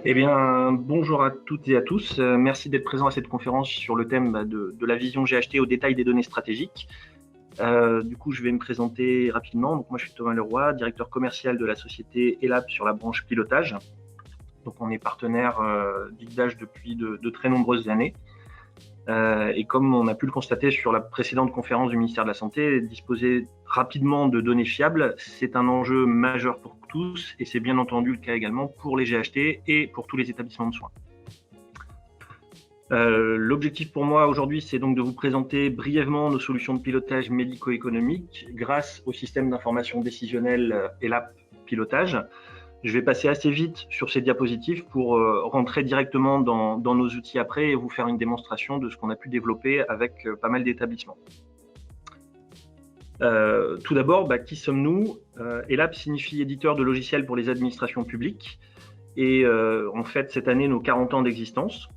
Eh bien, bonjour à toutes et à tous. Merci d'être présents à cette conférence sur le thème de la vision GHT au détail des données stratégiques. Du coup, je vais me présenter rapidement. Donc, moi, je suis Thomas Leroy, directeur commercial de la société ELAP sur la branche pilotage. Donc, on est partenaire d'IGDASH depuis de très nombreuses années. Et comme on a pu le constater sur la précédente conférence du ministère de la Santé, disposer rapidement de données fiables, c'est un enjeu majeur pour tous et c'est bien entendu le cas également pour les GHT et pour tous les établissements de soins. L'objectif pour moi aujourd'hui, c'est donc de vous présenter brièvement nos solutions de pilotage médico-économique grâce au système d'information décisionnelle ELAP Pilotage. Je vais passer assez vite sur ces diapositives pour rentrer directement dans nos outils après et vous faire une démonstration de ce qu'on a pu développer avec pas mal d'établissements. Tout d'abord, qui sommes-nous? ELAP signifie éditeur de logiciels pour les administrations publiques et on fête cette année nos 40 ans d'existence.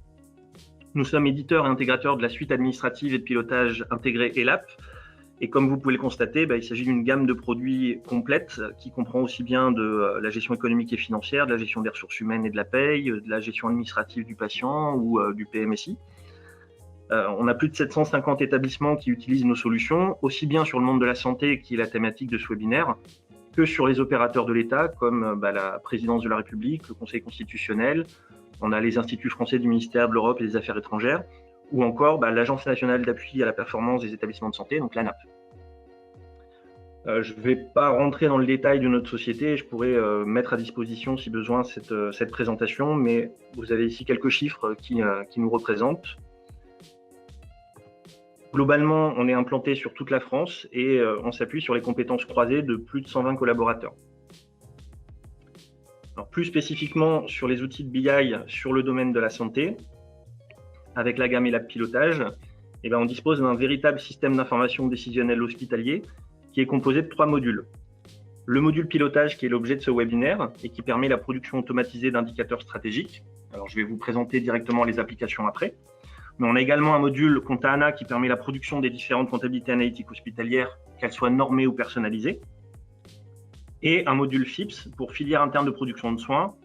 Nous sommes éditeurs et intégrateurs de la suite administrative et de pilotage intégrée ELAP. Et comme vous pouvez le constater, il s'agit d'une gamme de produits complète qui comprend aussi bien de la gestion économique et financière, de la gestion des ressources humaines et de la paye, de la gestion administrative du patient ou du PMSI. On a plus de 750 établissements qui utilisent nos solutions, aussi bien sur le monde de la santé, qui est la thématique de ce webinaire, que sur les opérateurs de l'État, comme la présidence de la République, le Conseil constitutionnel. On a les instituts français du ministère de l'Europe et des Affaires étrangères, ou encore l'Agence nationale d'appui à la performance des établissements de santé, donc l'ANAP. Je ne vais pas rentrer dans le détail de notre société, je pourrais mettre à disposition si besoin cette présentation, mais vous avez ici quelques chiffres qui nous représentent. Globalement, on est implanté sur toute la France et on s'appuie sur les compétences croisées de plus de 120 collaborateurs. Alors, plus spécifiquement sur les outils de BI sur le domaine de la santé, avec la gamme ELAP Pilotage, on dispose d'un véritable système d'information décisionnelle hospitalier qui est composé de 3 modules. Le module pilotage qui est l'objet de ce webinaire et qui permet la production automatisée d'indicateurs stratégiques. Alors, je vais vous présenter directement les applications après. Mais on a également un module Compta ANA qui permet la production des différentes comptabilités analytiques hospitalières, qu'elles soient normées ou personnalisées. Et un module FIPS pour filière interne de production de soins,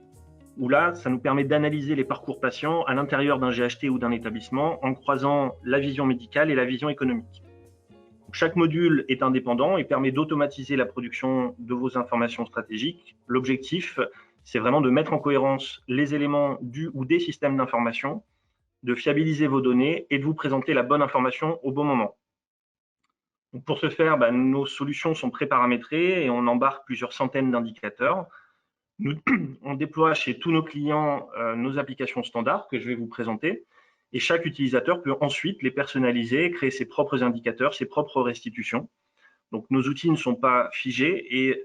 où là, ça nous permet d'analyser les parcours patients à l'intérieur d'un GHT ou d'un établissement en croisant la vision médicale et la vision économique. Chaque module est indépendant et permet d'automatiser la production de vos informations stratégiques. L'objectif, c'est vraiment de mettre en cohérence les éléments du ou des systèmes d'information, de fiabiliser vos données et de vous présenter la bonne information au bon moment. Donc pour ce faire, nos solutions sont préparamétrées et on embarque plusieurs centaines d'indicateurs. On déploie chez tous nos clients nos applications standards que je vais vous présenter et chaque utilisateur peut ensuite les personnaliser, créer ses propres indicateurs, ses propres restitutions. Donc nos outils ne sont pas figés et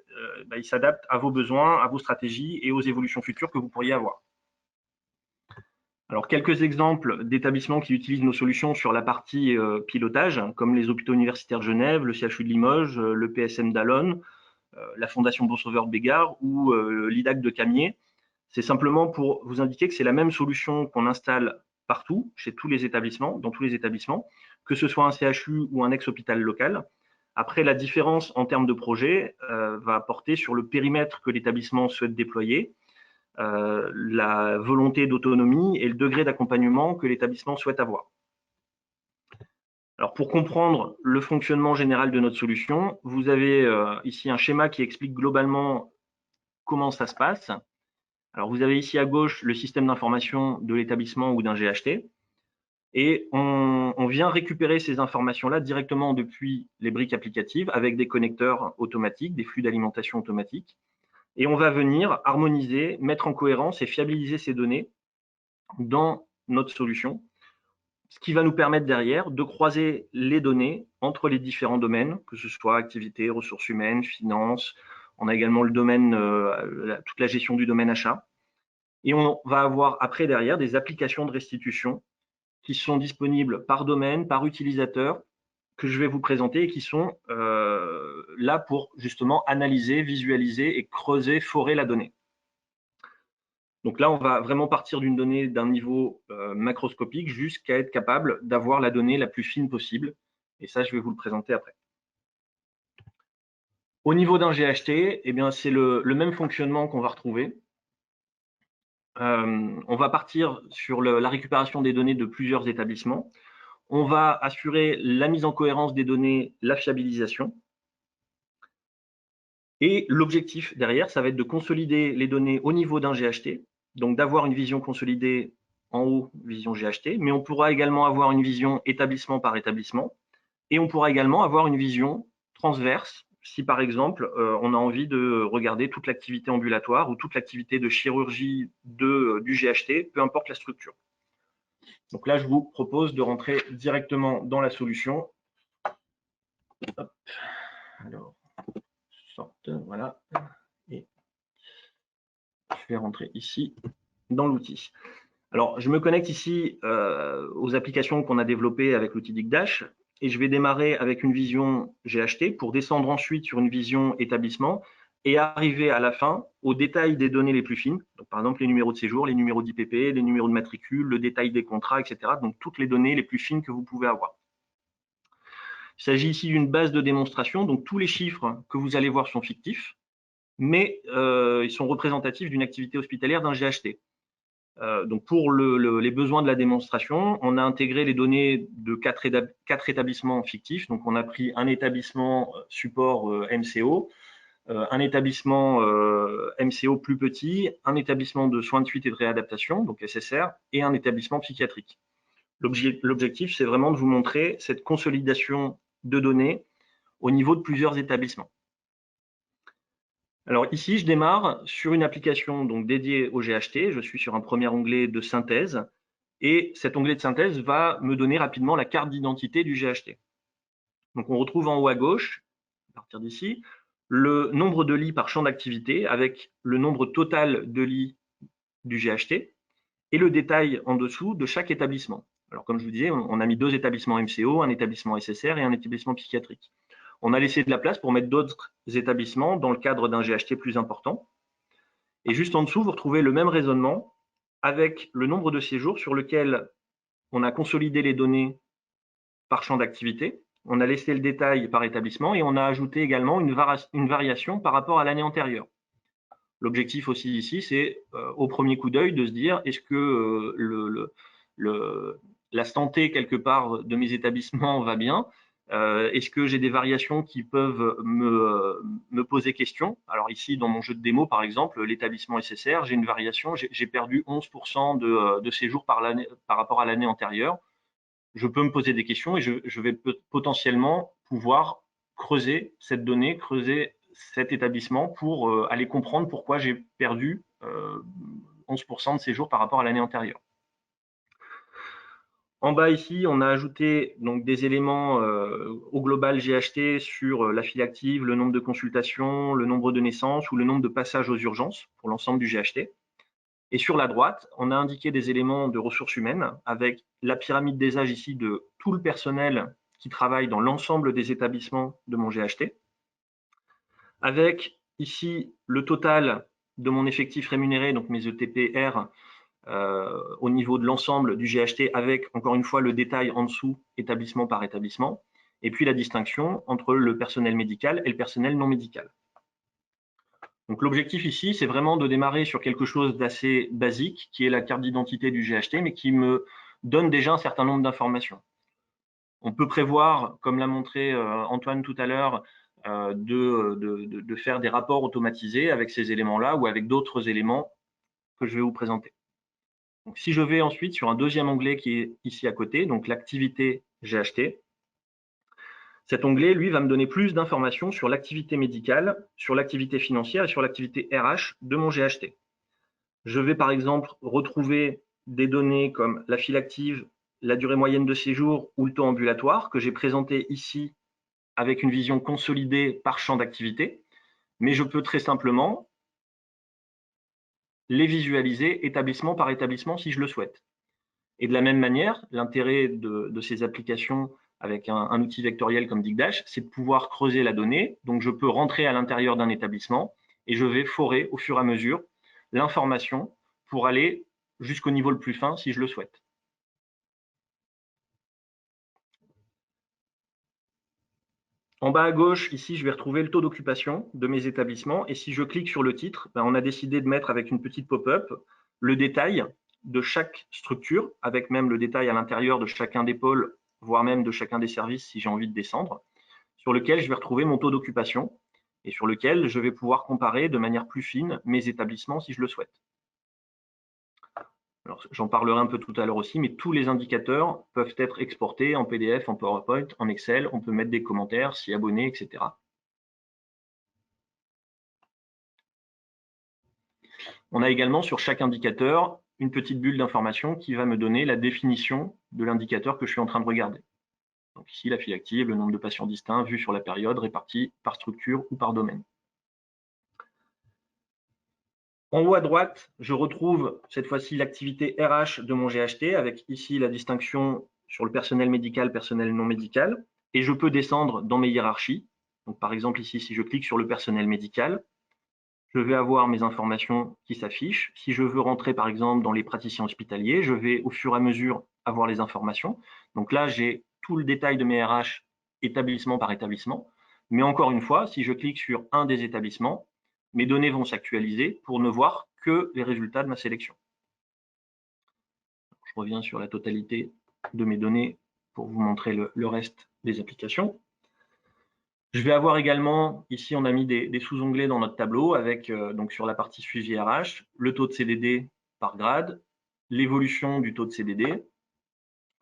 ils s'adaptent à vos besoins, à vos stratégies et aux évolutions futures que vous pourriez avoir. Alors, quelques exemples d'établissements qui utilisent nos solutions sur la partie pilotage, comme les hôpitaux universitaires de Genève, le CHU de Limoges, le PSM d'Allonne, la Fondation Bon-Sauveur-Bégard ou l'IDAC de Camiers. C'est simplement pour vous indiquer que c'est la même solution qu'on installe partout, chez tous les établissements, dans tous les établissements, que ce soit un CHU ou un ex-hôpital local. Après, la différence en termes de projet va porter sur le périmètre que l'établissement souhaite déployer, la volonté d'autonomie et le degré d'accompagnement que l'établissement souhaite avoir. Alors, pour comprendre le fonctionnement général de notre solution, vous avez ici un schéma qui explique globalement comment ça se passe. Alors, vous avez ici à gauche le système d'information de l'établissement ou d'un GHT. Et on vient récupérer ces informations-là directement depuis les briques applicatives avec des connecteurs automatiques, des flux d'alimentation automatiques. Et on va venir harmoniser, mettre en cohérence et fiabiliser ces données dans notre solution, ce qui va nous permettre derrière de croiser les données entre les différents domaines, que ce soit activité, ressources humaines, finances. On a également le domaine, toute la gestion du domaine achat. Et on va avoir après derrière des applications de restitution qui sont disponibles par domaine, par utilisateur, que je vais vous présenter et qui sont là pour justement analyser, visualiser et creuser, forer la donnée. Donc là, on va vraiment partir d'une donnée d'un niveau macroscopique jusqu'à être capable d'avoir la donnée la plus fine possible. Et ça, je vais vous le présenter après. Au niveau d'un GHT, c'est le même fonctionnement qu'on va retrouver. on va partir sur la récupération des données de plusieurs établissements. On va assurer la mise en cohérence des données, la fiabilisation. Et l'objectif derrière, ça va être de consolider les données au niveau d'un GHT, donc d'avoir une vision consolidée en haut, vision GHT, mais on pourra également avoir une vision établissement par établissement, et on pourra également avoir une vision transverse, si par exemple on a envie de regarder toute l'activité ambulatoire ou toute l'activité de chirurgie du GHT, peu importe la structure. Donc là, je vous propose de rentrer directement dans la solution. Hop. Alors, sorte, voilà. Et je vais rentrer ici dans l'outil. Alors, je me connecte ici aux applications qu'on a développées avec l'outil Digdash et je vais démarrer avec une vision GHT pour descendre ensuite sur une vision établissement et arriver à la fin au détail des données les plus fines. Donc, par exemple, les numéros de séjour, les numéros d'IPP, les numéros de matricule, le détail des contrats, etc. Donc, toutes les données les plus fines que vous pouvez avoir. Il s'agit ici d'une base de démonstration. Donc, tous les chiffres que vous allez voir sont fictifs, mais ils sont représentatifs d'une activité hospitalière d'un GHT. Donc pour les besoins de la démonstration, on a intégré les données de quatre établissements fictifs. Donc on a pris un établissement support MCO, un établissement MCO plus petit, un établissement de soins de suite et de réadaptation, donc SSR, et un établissement psychiatrique. L'objectif, c'est vraiment de vous montrer cette consolidation de données au niveau de plusieurs établissements. Alors ici, je démarre sur une application donc dédiée au GHT. Je suis sur un premier onglet de synthèse et cet onglet de synthèse va me donner rapidement la carte d'identité du GHT. Donc on retrouve en haut à gauche, à partir d'ici, le nombre de lits par champ d'activité avec le nombre total de lits du GHT et le détail en dessous de chaque établissement. Alors comme je vous disais, on a mis 2 établissements MCO, un établissement SSR et un établissement psychiatrique. On a laissé de la place pour mettre d'autres établissements dans le cadre d'un GHT plus important. Et juste en dessous, vous retrouvez le même raisonnement avec le nombre de séjours sur lequel on a consolidé les données par champ d'activité, on a laissé le détail par établissement et on a ajouté également une variation par rapport à l'année antérieure. L'objectif aussi ici, c'est au premier coup d'œil de se dire est-ce que la santé quelque part de mes établissements va bien, est-ce que j'ai des variations qui peuvent me poser question? Alors ici, dans mon jeu de démo, par exemple, l'établissement SSR, j'ai une variation, j'ai perdu 11% de séjours par rapport à l'année antérieure. Je peux me poser des questions et je vais potentiellement pouvoir creuser cette donnée, creuser cet établissement pour aller comprendre pourquoi j'ai perdu 11% de séjours par rapport à l'année antérieure. En bas ici, on a ajouté donc des éléments au global GHT sur la file active, le nombre de consultations, le nombre de naissances ou le nombre de passages aux urgences pour l'ensemble du GHT. Et sur la droite, on a indiqué des éléments de ressources humaines avec la pyramide des âges ici de tout le personnel qui travaille dans l'ensemble des établissements de mon GHT, avec ici le total de mon effectif rémunéré, donc mes ETPR, au niveau de l'ensemble du GHT avec, encore une fois, le détail en dessous, établissement par établissement, et puis la distinction entre le personnel médical et le personnel non médical. Donc l'objectif ici, c'est vraiment de démarrer sur quelque chose d'assez basique, qui est la carte d'identité du GHT, mais qui me donne déjà un certain nombre d'informations. On peut prévoir, comme l'a montré Antoine tout à l'heure, de faire des rapports automatisés avec ces éléments-là ou avec d'autres éléments que je vais vous présenter. Donc, si je vais ensuite sur un deuxième onglet qui est ici à côté, donc l'activité GHT, cet onglet, lui, va me donner plus d'informations sur l'activité médicale, sur l'activité financière et sur l'activité RH de mon GHT. Je vais par exemple retrouver des données comme la file active, la durée moyenne de séjour ou le taux ambulatoire que j'ai présenté ici avec une vision consolidée par champ d'activité, mais je peux très simplement les visualiser établissement par établissement si je le souhaite. Et de la même manière, l'intérêt de ces applications avec un outil vectoriel comme Digdash, c'est de pouvoir creuser la donnée. Donc, je peux rentrer à l'intérieur d'un établissement et je vais forer au fur et à mesure l'information pour aller jusqu'au niveau le plus fin si je le souhaite. En bas à gauche, ici, je vais retrouver le taux d'occupation de mes établissements. Et si je clique sur le titre, on a décidé de mettre avec une petite pop-up le détail de chaque structure, avec même le détail à l'intérieur de chacun des pôles, voire même de chacun des services si j'ai envie de descendre, sur lequel je vais retrouver mon taux d'occupation et sur lequel je vais pouvoir comparer de manière plus fine mes établissements si je le souhaite. J'en parlerai un peu tout à l'heure aussi, mais tous les indicateurs peuvent être exportés en PDF, en PowerPoint, en Excel. On peut mettre des commentaires, s'y abonner, etc. On a également sur chaque indicateur une petite bulle d'information qui va me donner la définition de l'indicateur que je suis en train de regarder. Donc ici, la file active, le nombre de patients distincts vu sur la période, répartis par structure ou par domaine. En haut à droite, je retrouve cette fois-ci l'activité RH de mon GHT avec ici la distinction sur le personnel médical, personnel non médical. Et je peux descendre dans mes hiérarchies. Donc, par exemple, ici, si je clique sur le personnel médical, je vais avoir mes informations qui s'affichent. Si je veux rentrer, par exemple, dans les praticiens hospitaliers, je vais au fur et à mesure avoir les informations. Donc là, j'ai tout le détail de mes RH établissement par établissement. Mais encore une fois, si je clique sur un des établissements, mes données vont s'actualiser pour ne voir que les résultats de ma sélection. Je reviens sur la totalité de mes données pour vous montrer le reste des applications. Je vais avoir également, ici on a mis des sous-onglets dans notre tableau avec donc sur la partie suivi RH, le taux de CDD par grade, l'évolution du taux de CDD,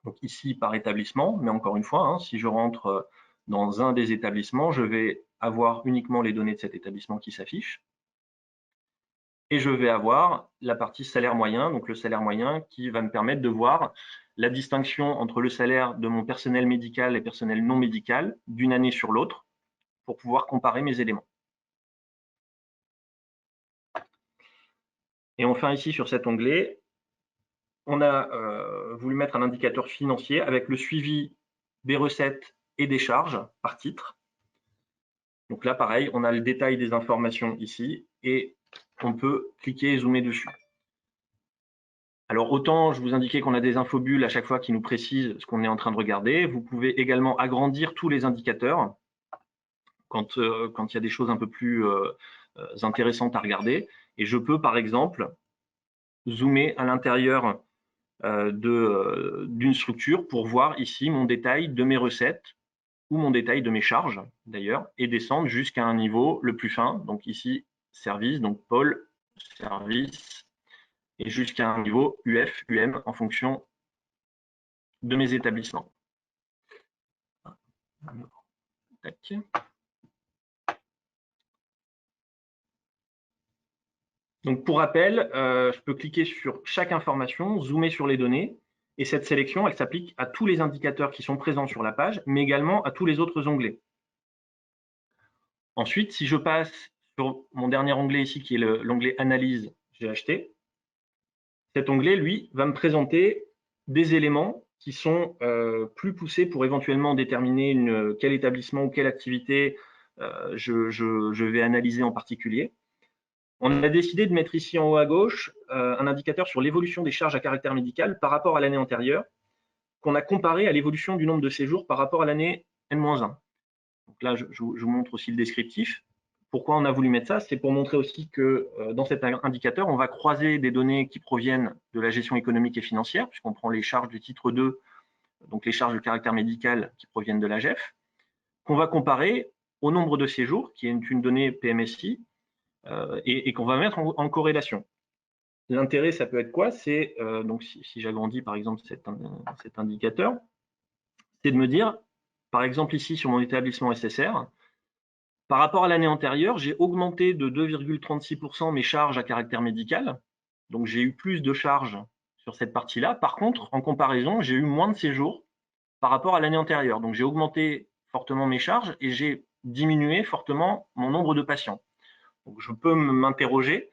donc ici par établissement, mais encore une fois, hein, si je rentre dans un des établissements, je vais avoir uniquement les données de cet établissement qui s'affichent. Et je vais avoir la partie salaire moyen, donc le salaire moyen qui va me permettre de voir la distinction entre le salaire de mon personnel médical et personnel non médical d'une année sur l'autre pour pouvoir comparer mes éléments. Et enfin ici sur cet onglet, on a voulu mettre un indicateur financier avec le suivi des recettes et des charges par titre. Donc là pareil, on a le détail des informations ici et on peut cliquer et zoomer dessus. Alors autant je vous indiquais qu'on a des infobulles à chaque fois qui nous précisent ce qu'on est en train de regarder. Vous pouvez également agrandir tous les indicateurs quand il y a des choses un peu plus intéressantes à regarder. Et je peux par exemple zoomer à l'intérieur d'une structure pour voir ici mon détail de mes recettes ou mon détail de mes charges d'ailleurs et descendre jusqu'à un niveau le plus fin. Donc ici service, donc pôle, service et jusqu'à un niveau UF, UM en fonction de mes établissements. Tac. Donc pour rappel, je peux cliquer sur chaque information, zoomer sur les données, et cette sélection, elle s'applique à tous les indicateurs qui sont présents sur la page, mais également à tous les autres onglets. Ensuite, si je passe sur mon dernier onglet ici, qui est l'onglet Analyse GHT, cet onglet, lui, va me présenter des éléments qui sont plus poussés pour éventuellement déterminer quel établissement ou quelle activité je vais analyser en particulier. On a décidé de mettre ici en haut à gauche un indicateur sur l'évolution des charges à caractère médical par rapport à l'année antérieure, qu'on a comparé à l'évolution du nombre de séjours par rapport à l'année N-1. Donc là, je vous montre aussi le descriptif. Pourquoi on a voulu mettre ça? C'est pour montrer aussi que dans cet indicateur, on va croiser des données qui proviennent de la gestion économique et financière, puisqu'on prend les charges du titre 2, donc les charges de caractère médical qui proviennent de l'AGEF, qu'on va comparer au nombre de séjours, qui est une donnée PMSI, et qu'on va mettre en corrélation. L'intérêt, ça peut être quoi? C'est, donc si j'agrandis par exemple cet indicateur, c'est de me dire, par exemple ici sur mon établissement SSR, par rapport à l'année antérieure, j'ai augmenté de 2,36% mes charges à caractère médical. Donc j'ai eu plus de charges sur cette partie-là. Par contre, en comparaison, j'ai eu moins de séjours par rapport à l'année antérieure. Donc j'ai augmenté fortement mes charges et j'ai diminué fortement mon nombre de patients. Donc je peux m'interroger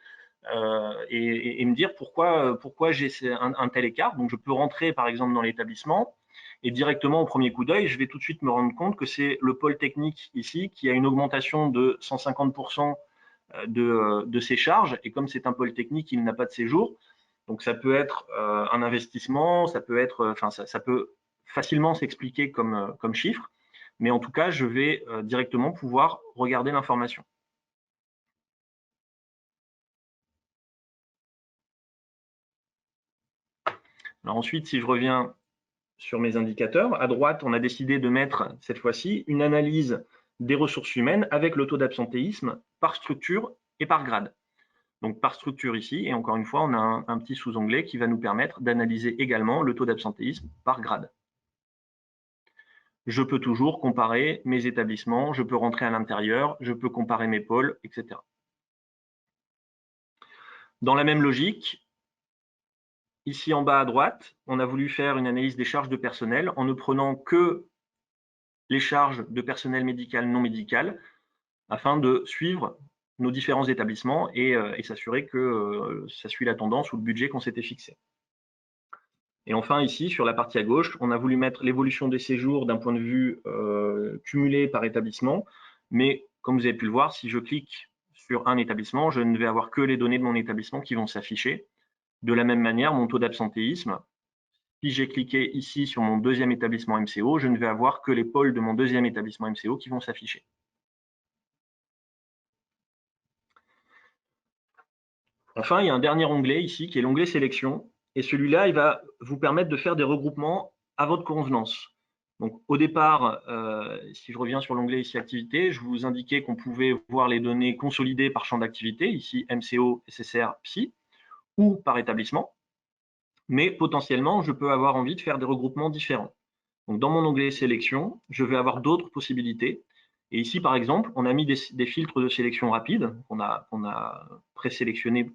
et me dire pourquoi j'ai un tel écart. Donc je peux rentrer par exemple dans l'établissement et directement au premier coup d'œil, je vais tout de suite me rendre compte que c'est le pôle technique ici qui a une augmentation de 150% de ses charges. Et comme c'est un pôle technique, il n'a pas de séjour. Donc ça peut être un investissement, ça peut être, enfin ça peut facilement s'expliquer comme chiffre. Mais en tout cas, je vais directement pouvoir regarder l'information. Alors ensuite, si je reviens sur mes indicateurs, à droite, on a décidé de mettre cette fois-ci une analyse des ressources humaines avec le taux d'absentéisme par structure et par grade. Donc par structure ici, et encore une fois, on a un petit sous-onglet qui va nous permettre d'analyser également le taux d'absentéisme par grade. Je peux toujours comparer mes établissements, je peux rentrer à l'intérieur, je peux comparer mes pôles, etc. Dans la même logique, ici en bas à droite, on a voulu faire une analyse des charges de personnel en ne prenant que les charges de personnel médical non médical afin de suivre nos différents établissements et s'assurer que ça suit la tendance ou le budget qu'on s'était fixé. Et enfin, ici, sur la partie à gauche, on a voulu mettre l'évolution des séjours d'un point de vue cumulé par établissement. Mais comme vous avez pu le voir, si je clique sur un établissement, je ne vais avoir que les données de mon établissement qui vont s'afficher. De la même manière, mon taux d'absentéisme, si j'ai cliqué ici sur mon deuxième établissement MCO, je ne vais avoir que les pôles de mon deuxième établissement MCO qui vont s'afficher. Enfin, il y a un dernier onglet ici qui est l'onglet sélection. Et celui-là, il va vous permettre de faire des regroupements à votre convenance. Donc, au départ, si je reviens sur l'onglet ici activité, je vous indiquais qu'on pouvait voir les données consolidées par champ d'activité, ici MCO, SSR, Psy, ou par établissement. Mais potentiellement, je peux avoir envie de faire des regroupements différents. Donc, dans mon onglet sélection, je vais avoir d'autres possibilités. Et ici, par exemple, on a mis des filtres de sélection rapide qu'on a présélectionnés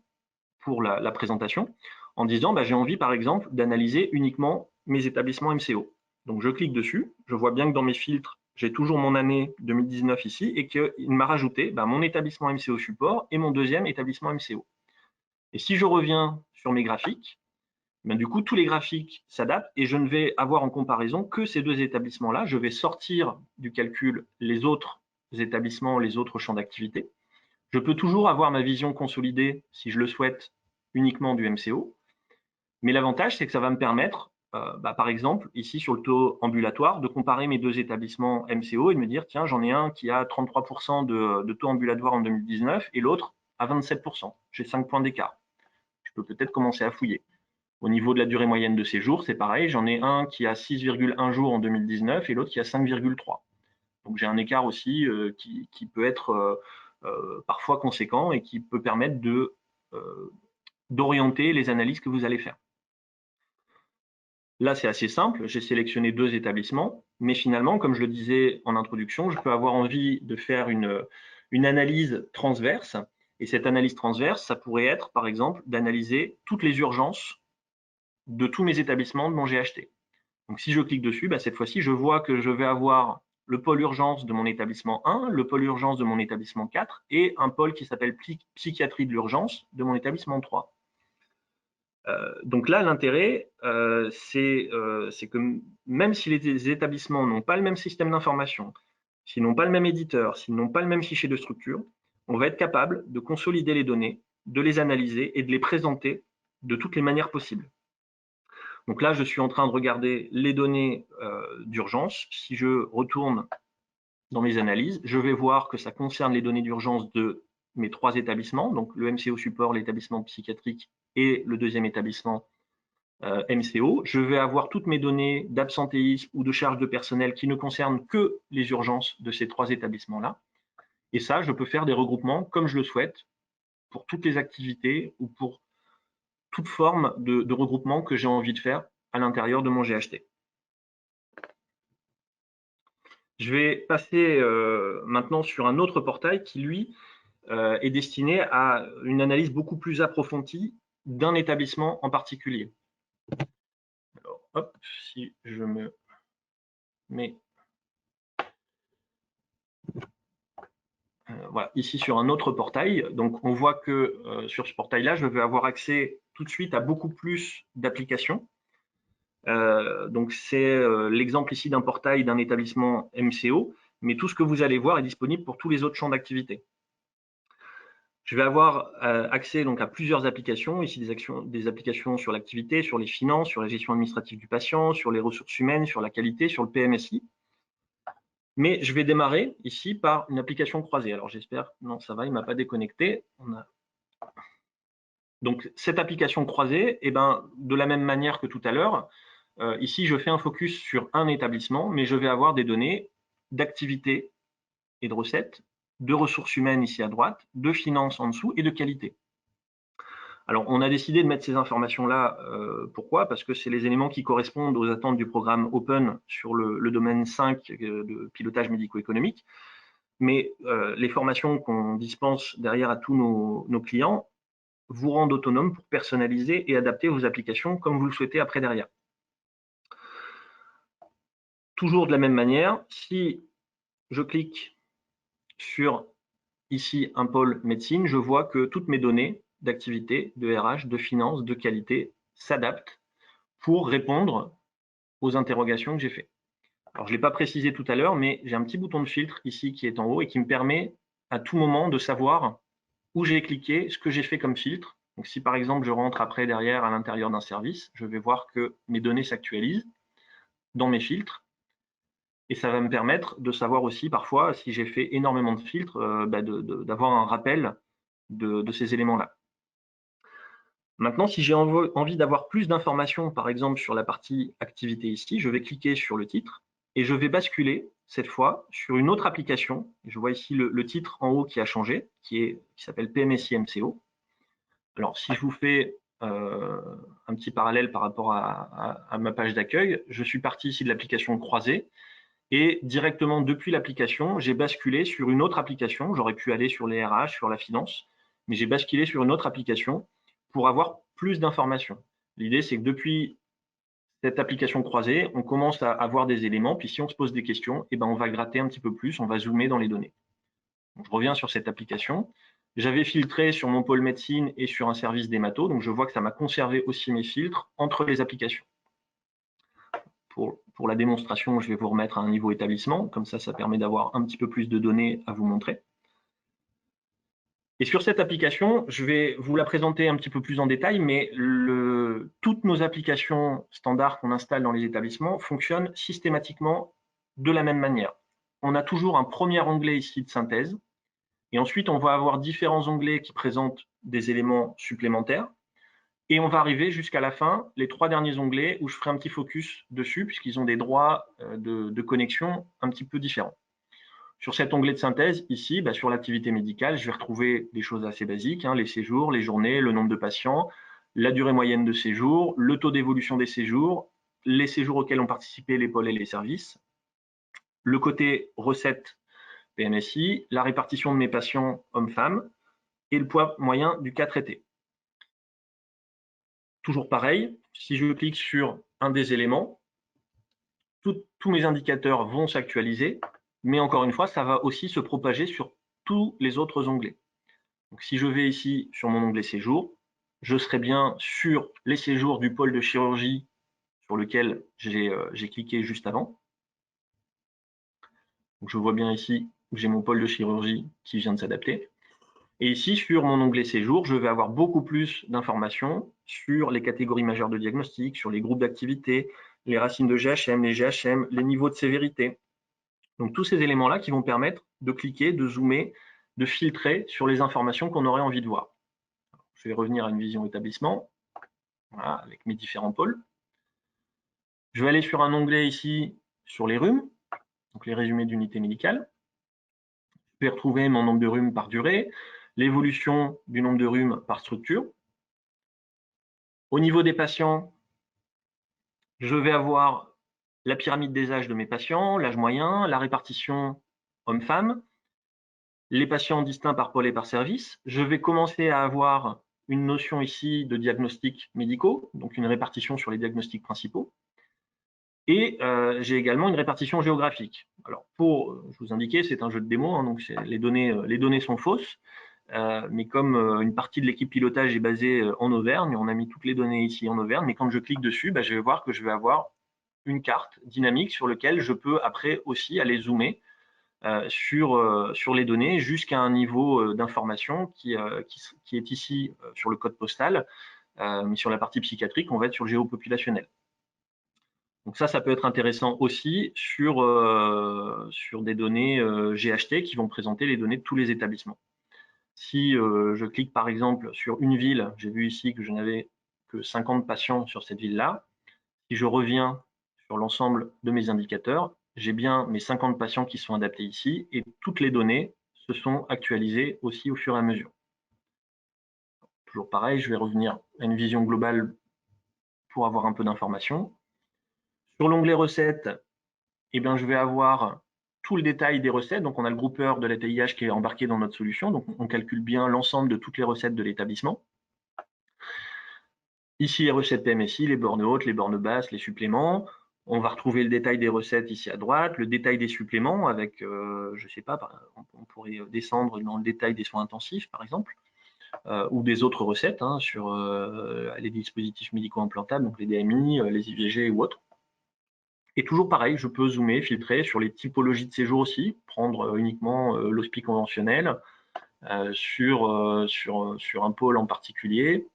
pour la présentation en disant j'ai envie par exemple d'analyser uniquement mes établissements MCO. Donc je clique dessus, je vois bien que dans mes filtres, j'ai toujours mon année 2019 ici et qu'il m'a rajouté mon établissement MCO support et mon deuxième établissement MCO. Et si je reviens sur mes graphiques, du coup tous les graphiques s'adaptent et je ne vais avoir en comparaison que ces deux établissements-là. Je vais sortir du calcul les autres établissements, les autres champs d'activité. Je peux toujours avoir ma vision consolidée, si je le souhaite, uniquement du MCO. Mais l'avantage, c'est que ça va me permettre, par exemple, ici sur le taux ambulatoire, de comparer mes deux établissements MCO et de me dire, tiens, j'en ai un qui a 33% de taux ambulatoire en 2019 et l'autre à 27%. J'ai 5 points d'écart. Je peux peut-être commencer à fouiller. Au niveau de la durée moyenne de séjour, c'est pareil. J'en ai un qui a 6,1 jours en 2019 et l'autre qui a 5,3. Donc j'ai un écart aussi qui peut être parfois conséquent et qui peut permettre d'orienter les analyses que vous allez faire. Là, c'est assez simple. J'ai sélectionné deux établissements, mais finalement, comme je le disais en introduction, je peux avoir envie de faire une analyse transverse. Et cette analyse transverse, ça pourrait être, par exemple, d'analyser toutes les urgences de tous mes établissements de mon GHT. Donc, si je clique dessus, cette fois-ci, je vois que je vais avoir le pôle urgence de mon établissement 1, le pôle urgence de mon établissement 4 et un pôle qui s'appelle psychiatrie de l'urgence de mon établissement 3. Donc là, l'intérêt, c'est que même si les établissements n'ont pas le même système d'information, s'ils n'ont pas le même éditeur, s'ils n'ont pas le même fichier de structure, on va être capable de consolider les données, de les analyser et de les présenter de toutes les manières possibles. Donc là, je suis en train de regarder les données d'urgence. Si je retourne dans mes analyses, je vais voir que ça concerne les données d'urgence de mes trois établissements, donc le MCO support, l'établissement psychiatrique et le deuxième établissement MCO. Je vais avoir toutes mes données d'absentéisme ou de charge de personnel qui ne concernent que les urgences de ces trois établissements-là. Et ça, je peux faire des regroupements comme je le souhaite pour toutes les activités ou pour toute forme de regroupement que j'ai envie de faire à l'intérieur de mon GHT. Je vais passer maintenant sur un autre portail qui, lui, est destiné à une analyse beaucoup plus approfondie d'un établissement en particulier. Alors, hop, si je me mets voilà, ici sur un autre portail, donc on voit que sur ce portail-là, je vais avoir accès tout de suite à beaucoup plus d'applications. Donc c'est l'exemple ici d'un portail d'un établissement MCO, mais tout ce que vous allez voir est disponible pour tous les autres champs d'activité. Je vais avoir accès donc à plusieurs applications, ici des applications sur l'activité, sur les finances, sur la gestion administrative du patient, sur les ressources humaines, sur la qualité, sur le PMSI. Mais je vais démarrer ici par une application croisée. Alors j'espère, non ça va, il ne m'a pas déconnecté. Donc, cette application croisée, eh ben, de la même manière que tout à l'heure, ici, je fais un focus sur un établissement, mais je vais avoir des données d'activité et de recettes, de ressources humaines ici à droite, de finances en dessous et de qualité. Alors, on a décidé de mettre ces informations-là. Pourquoi? Parce que c'est les éléments qui correspondent aux attentes du programme Open sur le domaine 5 de pilotage médico-économique. Mais les formations qu'on dispense derrière à tous nos clients vous rendent autonome pour personnaliser et adapter vos applications comme vous le souhaitez après derrière. Toujours de la même manière, si je clique sur ici un pôle médecine, je vois que toutes mes données d'activité, de RH, de finance, de qualité s'adaptent pour répondre aux interrogations que j'ai faites. Alors, je ne l'ai pas précisé tout à l'heure, mais j'ai un petit bouton de filtre ici qui est en haut et qui me permet à tout moment de savoir où j'ai cliqué, ce que j'ai fait comme filtre. Donc, si par exemple je rentre après derrière à l'intérieur d'un service, je vais voir que mes données s'actualisent dans mes filtres. Et ça va me permettre de savoir aussi parfois si j'ai fait énormément de filtres, d'avoir un rappel de ces éléments-là. Maintenant, si j'ai envie d'avoir plus d'informations, par exemple sur la partie activité ici, je vais cliquer sur le titre et je vais basculer cette fois sur une autre application. Je vois ici le titre en haut qui a changé, qui s'appelle PMSI MCO. Alors, si je vous fais un petit parallèle par rapport à ma page d'accueil, je suis parti ici de l'application croisée et directement depuis l'application, j'ai basculé sur une autre application. J'aurais pu aller sur les RH, sur la finance, mais j'ai basculé sur une autre application pour avoir plus d'informations. L'idée, c'est que depuis cette application croisée, on commence à avoir des éléments, puis si on se pose des questions, eh ben, on va gratter un petit peu plus, on va zoomer dans les données. Donc, je reviens sur cette application. J'avais filtré sur mon pôle médecine et sur un service d'hémato, donc je vois que ça m'a conservé aussi mes filtres entre les applications. Pour la démonstration, je vais vous remettre à un niveau établissement, comme ça permet d'avoir un petit peu plus de données à vous montrer. Et sur cette application, je vais vous la présenter un petit peu plus en détail, mais toutes nos applications standards qu'on installe dans les établissements fonctionnent systématiquement de la même manière. On a toujours un premier onglet ici de synthèse, et ensuite on va avoir différents onglets qui présentent des éléments supplémentaires. Et on va arriver jusqu'à la fin, les 3 derniers onglets, où je ferai un petit focus dessus, puisqu'ils ont des droits de connexion un petit peu différents. Sur cet onglet de synthèse, ici, sur l'activité médicale, je vais retrouver des choses assez basiques, les séjours, les journées, le nombre de patients, la durée moyenne de séjour, le taux d'évolution des séjours, les séjours auxquels ont participé les pôles et les services, le côté recettes PMSI, la répartition de mes patients hommes-femmes et le poids moyen du cas traité. Toujours pareil, si je clique sur un des éléments, tous mes indicateurs vont s'actualiser, mais encore une fois, ça va aussi se propager sur tous les autres onglets. Donc, si je vais ici sur mon onglet séjour, je serai bien sur les séjours du pôle de chirurgie sur lequel j'ai cliqué juste avant. Donc, je vois bien ici que j'ai mon pôle de chirurgie qui vient de s'adapter. Et ici, sur mon onglet séjour, je vais avoir beaucoup plus d'informations sur les catégories majeures de diagnostic, sur les groupes d'activité, les racines de GHM, les GHM, les niveaux de sévérité. Donc, tous ces éléments-là qui vont permettre de cliquer, de zoomer, de filtrer sur les informations qu'on aurait envie de voir. Je vais revenir à une vision établissement, voilà, avec mes différents pôles. Je vais aller sur un onglet ici sur les rhumes, donc les résumés d'unités médicales. Je vais retrouver mon nombre de rhumes par durée, l'évolution du nombre de rhumes par structure. Au niveau des patients, je vais avoir la pyramide des âges de mes patients, l'âge moyen, la répartition homme-femme, les patients distincts par pôle et par service. Je vais commencer à avoir une notion ici de diagnostics médicaux, donc une répartition sur les diagnostics principaux. Et j'ai également une répartition géographique. Alors, je vous indiquer, c'est un jeu de démo, donc les données sont fausses. Mais comme une partie de l'équipe pilotage est basée en Auvergne, on a mis toutes les données ici en Auvergne, mais quand je clique dessus, je vais voir que je vais avoir une carte dynamique sur laquelle je peux après aussi aller zoomer sur les données jusqu'à un niveau d'information qui est ici sur le code postal, mais sur la partie psychiatrique, on va être sur le géopopulationnel. Donc ça peut être intéressant aussi sur des données GHT qui vont présenter les données de tous les établissements. Si je clique par exemple sur une ville, j'ai vu ici que je n'avais que 50 patients sur cette ville-là. Si je reviens sur l'ensemble de mes indicateurs, j'ai bien mes 50 patients qui sont adaptés ici et toutes les données se sont actualisées aussi au fur et à mesure. Toujours pareil, je vais revenir à une vision globale pour avoir un peu d'informations. Sur l'onglet recettes, eh bien, je vais avoir tout le détail des recettes. Donc, on a le groupeur de la TIH qui est embarqué dans notre solution. Donc, on calcule bien l'ensemble de toutes les recettes de l'établissement. Ici, les recettes PMSI, les bornes hautes, les bornes basses, les suppléments. On va retrouver le détail des recettes ici à droite, le détail des suppléments avec, je ne sais pas, on pourrait descendre dans le détail des soins intensifs, par exemple, ou des autres recettes hein, sur les dispositifs médicaux implantables, donc les DMI, les IVG ou autres. Et toujours pareil, je peux zoomer, filtrer sur les typologies de séjour aussi, prendre uniquement l'hospi conventionnel sur un pôle en particulier,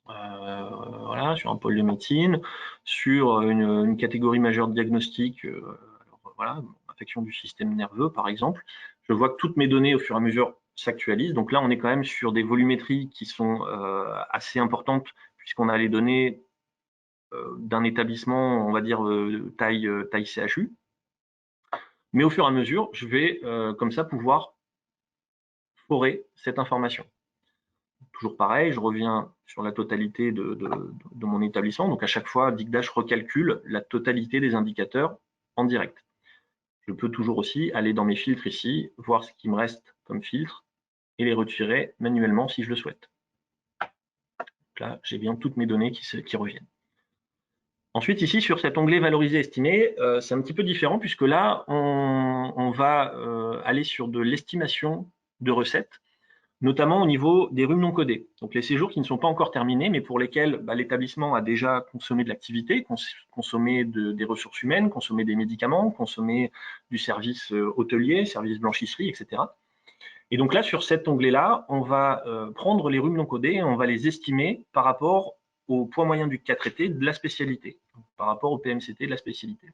voilà, sur un pôle de médecine, sur une catégorie majeure de diagnostic, alors, voilà, affection du système nerveux par exemple. Je vois que toutes mes données au fur et à mesure s'actualisent. Donc là, on est quand même sur des volumétries qui sont assez importantes puisqu'on a les données d'un établissement, on va dire taille CHU. Mais au fur et à mesure, je vais comme ça pouvoir forer cette information. Toujours pareil, je reviens sur la totalité de mon établissement. Donc à chaque fois, DigDash recalcule la totalité des indicateurs en direct. Je peux toujours aussi aller dans mes filtres ici, voir ce qui me reste comme filtre et les retirer manuellement si je le souhaite. Donc là, j'ai bien toutes mes données qui reviennent. Ensuite, ici, sur cet onglet valoriser, estimer, c'est un petit peu différent puisque là, on va aller sur de l'estimation de recettes, notamment au niveau des rhumes non codés. Donc les séjours qui ne sont pas encore terminés, mais pour lesquels l'établissement a déjà consommé de l'activité, consommé des ressources humaines, consommé des médicaments, consommé du service hôtelier, service blanchisserie, etc. Et donc là, sur cet onglet-là, on va prendre les rhumes non codés et on va les estimer par rapport au poids moyen du cas traité de la spécialité, par rapport au PMCT de la spécialité.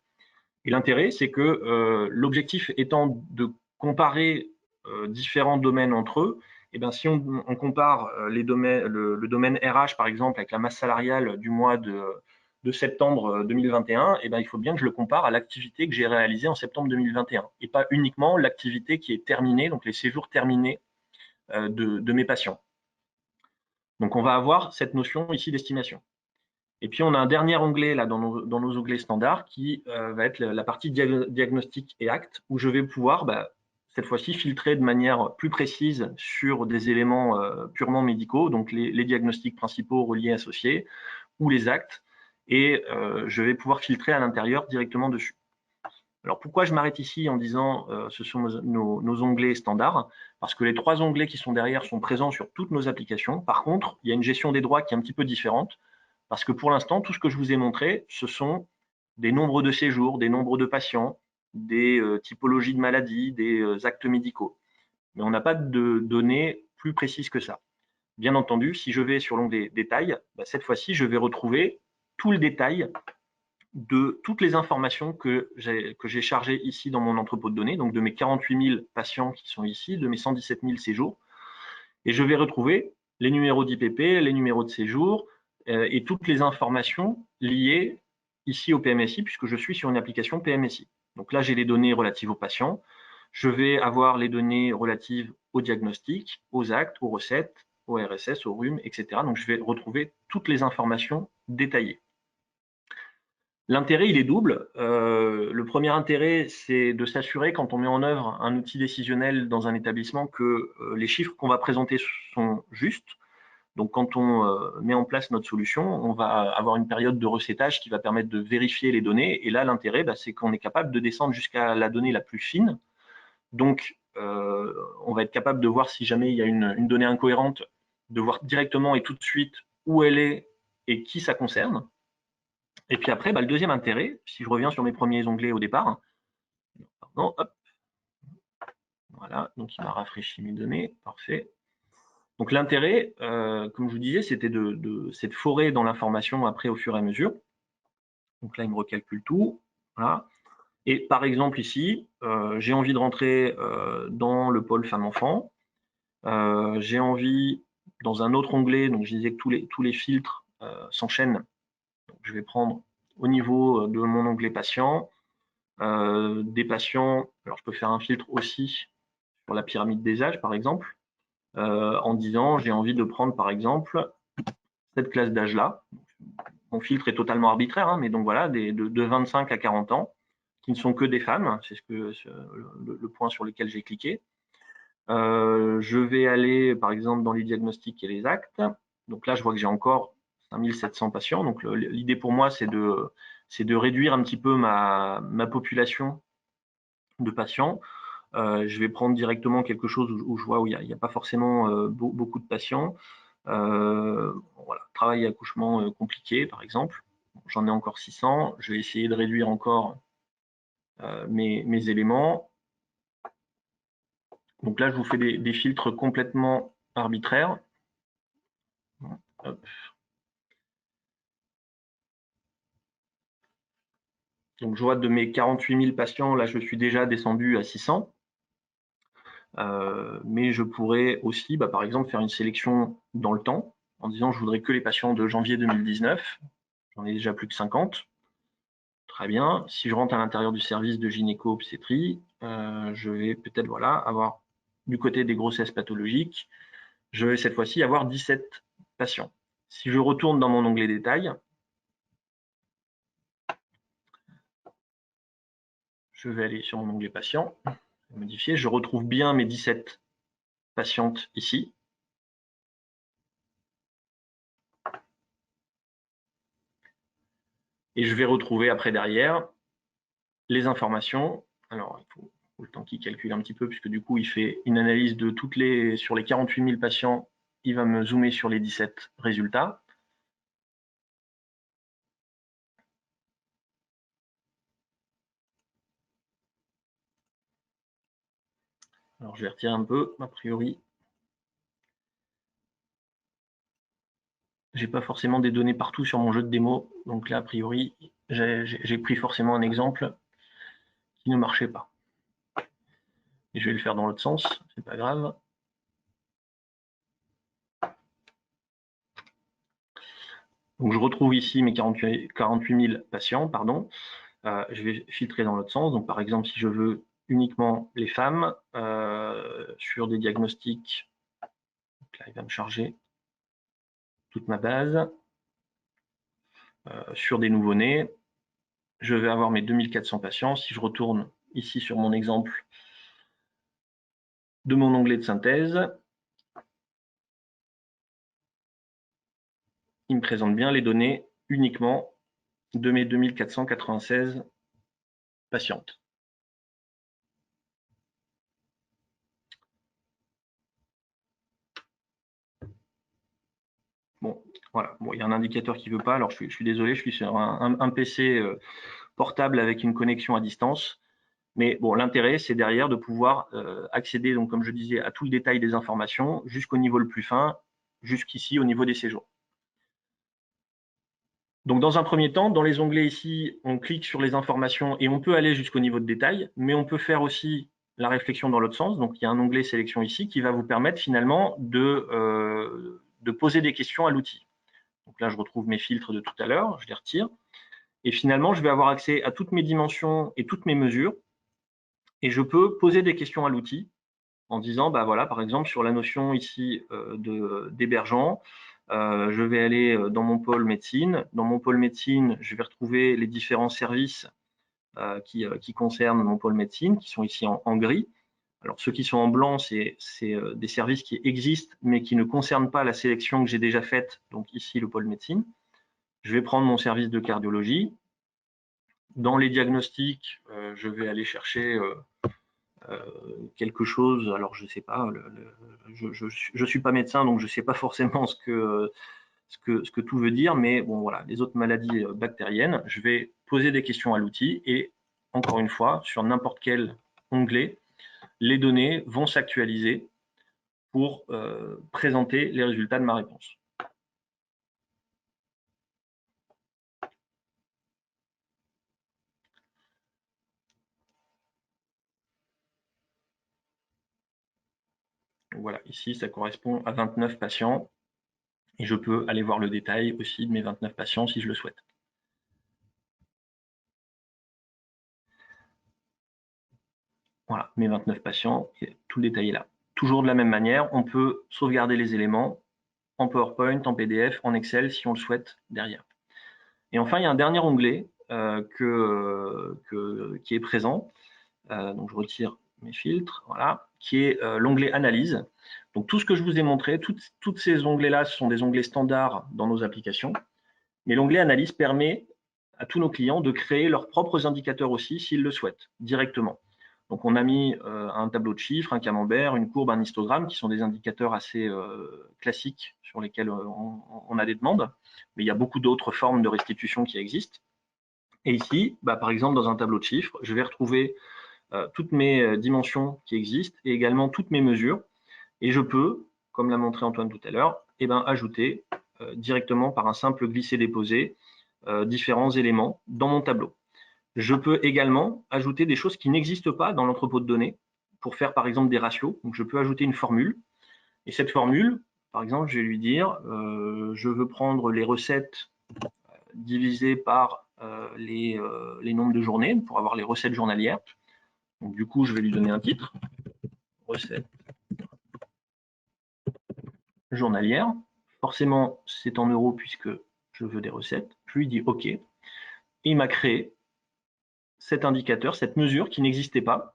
Et l'intérêt, c'est que l'objectif étant de comparer différents domaines entre eux, et bien si on compare le domaine RH, par exemple, avec la masse salariale du mois de septembre 2021, et bien il faut bien que je le compare à l'activité que j'ai réalisée en septembre 2021, et pas uniquement l'activité qui est terminée, donc les séjours terminés de mes patients. Donc on va avoir cette notion ici d'estimation. Et puis on a un dernier onglet là dans nos onglets standards qui va être la partie diagnostic et actes, où je vais pouvoir cette fois-ci filtrer de manière plus précise sur des éléments purement médicaux, donc les diagnostics principaux reliés associés ou les actes, et je vais pouvoir filtrer à l'intérieur directement dessus. Alors pourquoi je m'arrête ici en disant ce sont nos onglets standards? Parce que les 3 onglets qui sont derrière sont présents sur toutes nos applications. Par contre, il y a une gestion des droits qui est un petit peu différente, parce que pour l'instant, tout ce que je vous ai montré, ce sont des nombres de séjours, des nombres de patients, des typologies de maladies, des actes médicaux. Mais on n'a pas de données plus précises que ça. Bien entendu, si je vais sur l'onglet détail, cette fois-ci, je vais retrouver tout le détail de toutes les informations que j'ai chargées ici dans mon entrepôt de données, donc de mes 48 000 patients qui sont ici, de mes 117 000 séjours. Et je vais retrouver les numéros d'IPP, les numéros de séjour et toutes les informations liées ici au PMSI, puisque je suis sur une application PMSI. Donc là, j'ai les données relatives aux patients. Je vais avoir les données relatives au diagnostic, aux actes, aux recettes, au RSS, au rhume, etc. Donc je vais retrouver toutes les informations détaillées. L'intérêt, il est double. Le premier intérêt, c'est de s'assurer, quand on met en œuvre un outil décisionnel dans un établissement, que les chiffres qu'on va présenter sont justes. Donc, quand on met en place notre solution, on va avoir une période de recettage qui va permettre de vérifier les données. Et là, l'intérêt, c'est qu'on est capable de descendre jusqu'à la donnée la plus fine. Donc, on va être capable de voir si jamais il y a une donnée incohérente, de voir directement et tout de suite où elle est et qui ça concerne. Et puis après, le deuxième intérêt, si je reviens sur mes premiers onglets au départ, pardon, hop, voilà, donc il m'a rafraîchi mes données, parfait. Donc l'intérêt, comme je vous disais, c'était de forer dans l'information après au fur et à mesure. Donc là, il me recalcule tout, voilà. Et par exemple ici, j'ai envie de rentrer dans le pôle femme-enfant. J'ai envie, dans un autre onglet, donc je disais que tous les filtres s'enchaînent. Je vais prendre au niveau de mon onglet patient, des patients, alors je peux faire un filtre aussi sur la pyramide des âges par exemple, en disant j'ai envie de prendre par exemple cette classe d'âge-là. Mon filtre est totalement arbitraire, hein, mais donc voilà, de 25 à 40 ans, qui ne sont que des femmes, c'est le point sur lequel j'ai cliqué. Je vais aller par exemple dans les diagnostics et les actes. Donc là, je vois que j'ai encore 5700 patients. Donc l'idée pour moi, c'est de réduire un petit peu ma population de patients. Je vais prendre directement quelque chose où je vois où il n'y a pas forcément beaucoup de patients. Voilà, travail et accouchement compliqué, par exemple. J'en ai encore 600. Je vais essayer de réduire encore mes éléments. Donc là, je vous fais des filtres complètement arbitraires. Hop. Donc je vois de mes 48 000 patients, là je suis déjà descendu à 600. Mais je pourrais aussi, par exemple, faire une sélection dans le temps, en disant je voudrais que les patients de janvier 2019. J'en ai déjà plus que 50. Très bien. Si je rentre à l'intérieur du service de gynéco-obstétrie, je vais peut-être voilà, avoir du côté des grossesses pathologiques, je vais cette fois-ci avoir 17 patients. Si je retourne dans mon onglet détail, je vais aller sur mon onglet patient, modifier, je retrouve bien mes 17 patientes ici. Et je vais retrouver après derrière les informations. Alors, il faut le temps qu'il calcule un petit peu, puisque du coup, il fait une analyse de sur les 48 000 patients, il va me zoomer sur les 17 résultats. Alors, je vais retirer un peu, a priori. J'ai pas forcément des données partout sur mon jeu de démo, donc là, a priori, j'ai pris forcément un exemple qui ne marchait pas. Et je vais le faire dans l'autre sens, c'est pas grave. Donc je retrouve ici mes 48 000 patients, pardon. Je vais filtrer dans l'autre sens. Donc par exemple, si je veux uniquement les femmes sur des diagnostics, donc là il va me charger toute ma base. Sur des nouveau-nés, je vais avoir mes 2400 patients. Si je retourne ici sur mon exemple de mon onglet de synthèse, il me présente bien les données uniquement de mes 2496 patientes. Bon, voilà. Bon, il y a un indicateur qui ne veut pas. Alors, je suis désolé, je suis sur un PC portable avec une connexion à distance. Mais bon, l'intérêt, c'est derrière de pouvoir accéder, donc comme je disais, à tout le détail des informations jusqu'au niveau le plus fin, jusqu'ici au niveau des séjours. Donc dans un premier temps, dans les onglets ici, on clique sur les informations et on peut aller jusqu'au niveau de détail, mais on peut faire aussi la réflexion dans l'autre sens. Donc il y a un onglet sélection ici qui va vous permettre finalement de poser des questions à l'outil. Donc là, je retrouve mes filtres de tout à l'heure, je les retire. Et finalement, je vais avoir accès à toutes mes dimensions et toutes mes mesures. Et je peux poser des questions à l'outil en disant, bah voilà, par exemple, sur la notion ici d'hébergeant, je vais aller dans mon pôle médecine. Dans mon pôle médecine, je vais retrouver les différents services qui concernent mon pôle médecine, qui sont ici en gris. Alors, ceux qui sont en blanc, c'est des services qui existent, mais qui ne concernent pas la sélection que j'ai déjà faite, donc ici le pôle médecine. Je vais prendre mon service de cardiologie. Dans les diagnostics, je vais aller chercher quelque chose, alors je sais pas, je suis pas médecin, donc je sais pas forcément ce que tout veut dire, mais bon voilà, les autres maladies bactériennes, je vais poser des questions à l'outil et encore une fois, sur n'importe quel onglet, les données vont s'actualiser pour présenter les résultats de ma réponse. Donc voilà, ici, ça correspond à 29 patients. Et je peux aller voir le détail aussi de mes 29 patients si je le souhaite. Voilà, mes 29 patients, et tout le détail est là. Toujours de la même manière, on peut sauvegarder les éléments en PowerPoint, en PDF, en Excel, si on le souhaite derrière. Et enfin, il y a un dernier onglet qui est présent. Donc, je retire mes filtres, voilà, qui est l'onglet Analyse. Donc, tout ce que je vous ai montré, toutes ces onglets-là, ce sont des onglets standards dans nos applications. Mais l'onglet Analyse permet à tous nos clients de créer leurs propres indicateurs aussi, s'ils le souhaitent, directement. Donc, on a mis un tableau de chiffres, un camembert, une courbe, un histogramme, qui sont des indicateurs assez classiques sur lesquels on a des demandes. Mais il y a beaucoup d'autres formes de restitution qui existent. Et ici, par exemple, dans un tableau de chiffres, je vais retrouver toutes mes dimensions qui existent et également toutes mes mesures. Et je peux, comme l'a montré Antoine tout à l'heure, ajouter directement par un simple glisser-déposer différents éléments dans mon tableau. Je peux également ajouter des choses qui n'existent pas dans l'entrepôt de données pour faire par exemple des ratios. Donc je peux ajouter une formule et cette formule, par exemple, je vais lui dire je veux prendre les recettes divisées par les nombres de journées pour avoir les recettes journalières. Donc du coup, je vais lui donner un titre, recettes journalières. Forcément, c'est en euros puisque je veux des recettes. Je lui dis OK. Et il m'a créé cet indicateur, cette mesure qui n'existait pas.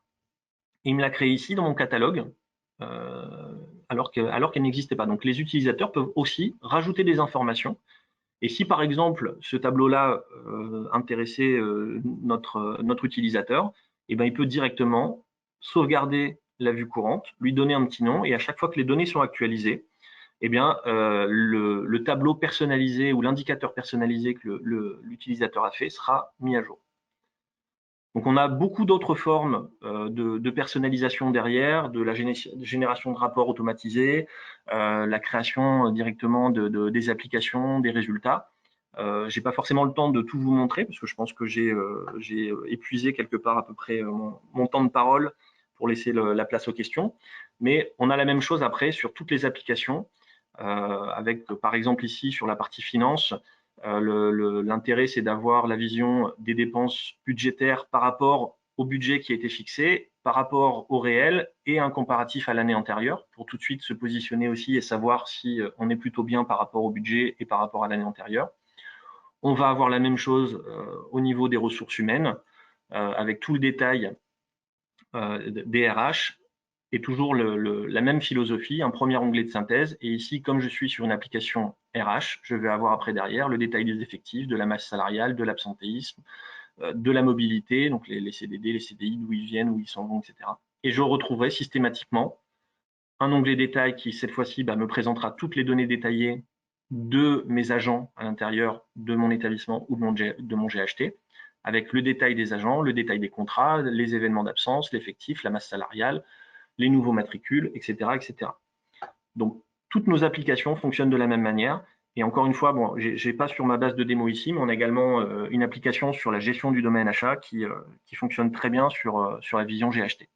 Et il me l'a créé ici dans mon catalogue, alors qu'elle n'existait pas. Donc les utilisateurs peuvent aussi rajouter des informations. Et si par exemple ce tableau-là intéressait notre utilisateur, eh ben, il peut directement sauvegarder la vue courante, lui donner un petit nom, et à chaque fois que les données sont actualisées, eh bien, le tableau personnalisé ou l'indicateur personnalisé que l'utilisateur a fait sera mis à jour. Donc on a beaucoup d'autres formes de personnalisation derrière, de la génération de rapports automatisés, la création directement des applications, des résultats. Je n'ai pas forcément le temps de tout vous montrer parce que je pense que j'ai épuisé quelque part à peu près mon temps de parole pour laisser la place aux questions. Mais on a la même chose après sur toutes les applications, avec par exemple ici sur la partie finance, l'intérêt, c'est d'avoir la vision des dépenses budgétaires par rapport au budget qui a été fixé, par rapport au réel et un comparatif à l'année antérieure pour tout de suite se positionner aussi et savoir si on est plutôt bien par rapport au budget et par rapport à l'année antérieure. On va avoir la même chose au niveau des ressources humaines avec tout le détail des RH et toujours la même philosophie, un premier onglet de synthèse. Et ici, comme je suis sur une application RH, je vais avoir après derrière le détail des effectifs, de la masse salariale, de l'absentéisme, de la mobilité, donc les CDD, les CDI, d'où ils viennent, où ils s'en vont, etc. Et je retrouverai systématiquement un onglet détail qui, cette fois-ci, me présentera toutes les données détaillées de mes agents à l'intérieur de mon établissement ou de mon GHT, avec le détail des agents, le détail des contrats, les événements d'absence, l'effectif, la masse salariale, les nouveaux matricules, etc., etc. Donc, toutes nos applications fonctionnent de la même manière. Et encore une fois, bon, j'ai pas sur ma base de démo ici, mais on a également une application sur la gestion du domaine achat qui fonctionne très bien sur la vision GHT.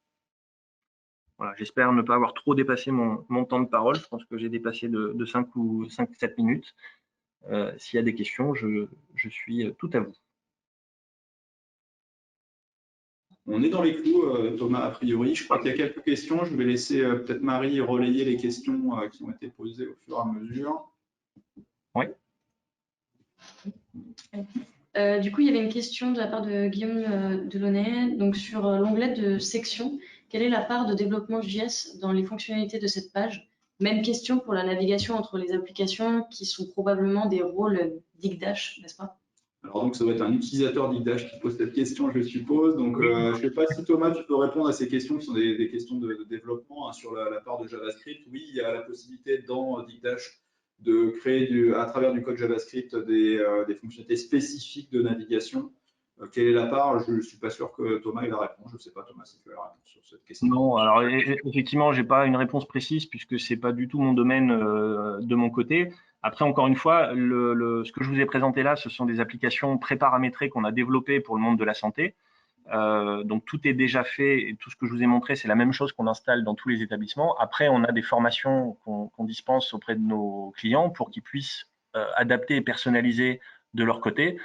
Voilà, j'espère ne pas avoir trop dépassé mon temps de parole. Je pense que j'ai dépassé de 5 ou 5-7 minutes. S'il y a des questions, je suis tout à vous. On est dans les clous, Thomas, a priori. Je crois qu'il y a quelques questions. Je vais laisser peut-être Marie relayer les questions qui ont été posées au fur et à mesure. Oui. Du coup, il y avait une question de la part de Guillaume Delaunay, donc sur l'onglet de section. Quelle est la part de développement JS dans les fonctionnalités de cette page? Même question pour la navigation entre les applications qui sont probablement des rôles Digdash, n'est-ce pas? Alors donc, ça doit être un utilisateur d'Igdash qui pose cette question, je suppose. Donc, je ne sais pas si Thomas, tu peux répondre à ces questions qui sont des questions de développement sur la part de JavaScript. Oui, il y a la possibilité dans Digdash de créer à travers du code JavaScript des fonctionnalités spécifiques de navigation. Quelle est la part? Je ne suis pas sûr que Thomas ait la réponse. Je ne sais pas, Thomas, si tu as la réponse sur cette question. Non, alors effectivement, je n'ai pas une réponse précise puisque ce n'est pas du tout mon domaine de mon côté. Après, encore une fois, ce que je vous ai présenté là, ce sont des applications préparamétrées qu'on a développées pour le monde de la santé. Donc tout est déjà fait et tout ce que je vous ai montré, c'est la même chose qu'on installe dans tous les établissements. Après, on a des formations qu'on dispense auprès de nos clients pour qu'ils puissent adapter et personnaliser de leur côté.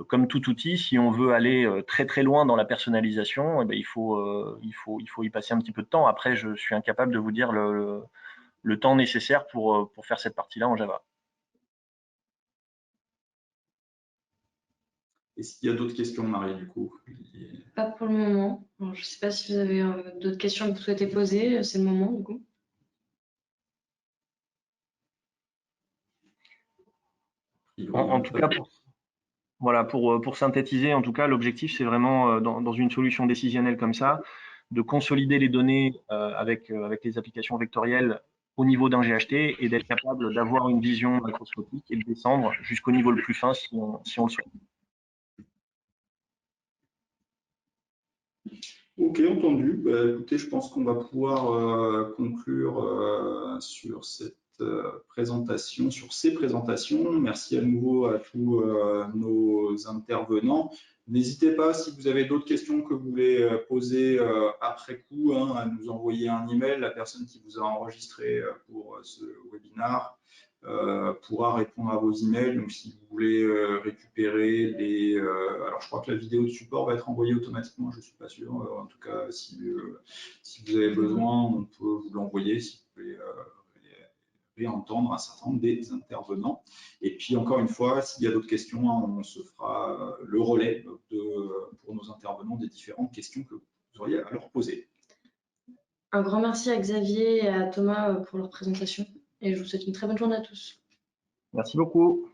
Comme tout outil, si on veut aller très très loin dans la personnalisation, eh bien, il faut y passer un petit peu de temps. Après, je suis incapable de vous dire le temps nécessaire pour faire cette partie-là en Java. Est-ce qu'il y a d'autres questions, Marie, du coup? Pas pour le moment. Alors, je ne sais pas si vous avez d'autres questions que vous souhaitez poser. C'est le moment, du coup. En tout cas, voilà, pour synthétiser, en tout cas, l'objectif, c'est vraiment, dans une solution décisionnelle comme ça, de consolider les données avec les applications vectorielles au niveau d'un GHT et d'être capable d'avoir une vision macroscopique et de descendre jusqu'au niveau le plus fin si on le souhaite. Ok, entendu. Bah, écoutez, je pense qu'on va pouvoir conclure sur cette présentation, sur ces présentations. Merci à nouveau à tous nos intervenants. N'hésitez pas, si vous avez d'autres questions que vous voulez poser après coup, hein, à nous envoyer un email. La personne qui vous a enregistré pour ce webinaire pourra répondre à vos emails. Donc, si vous voulez récupérer les… alors, je crois que la vidéo de support va être envoyée automatiquement, je ne suis pas sûr. En tout cas, si vous avez besoin, on peut vous l'envoyer si vous voulez réentendre un certain nombre des intervenants. Et puis, encore une fois, s'il y a d'autres questions, on se fera le relais pour nos intervenants des différentes questions que vous auriez à leur poser. Un grand merci à Xavier et à Thomas pour leur présentation. Et je vous souhaite une très bonne journée à tous. Merci beaucoup.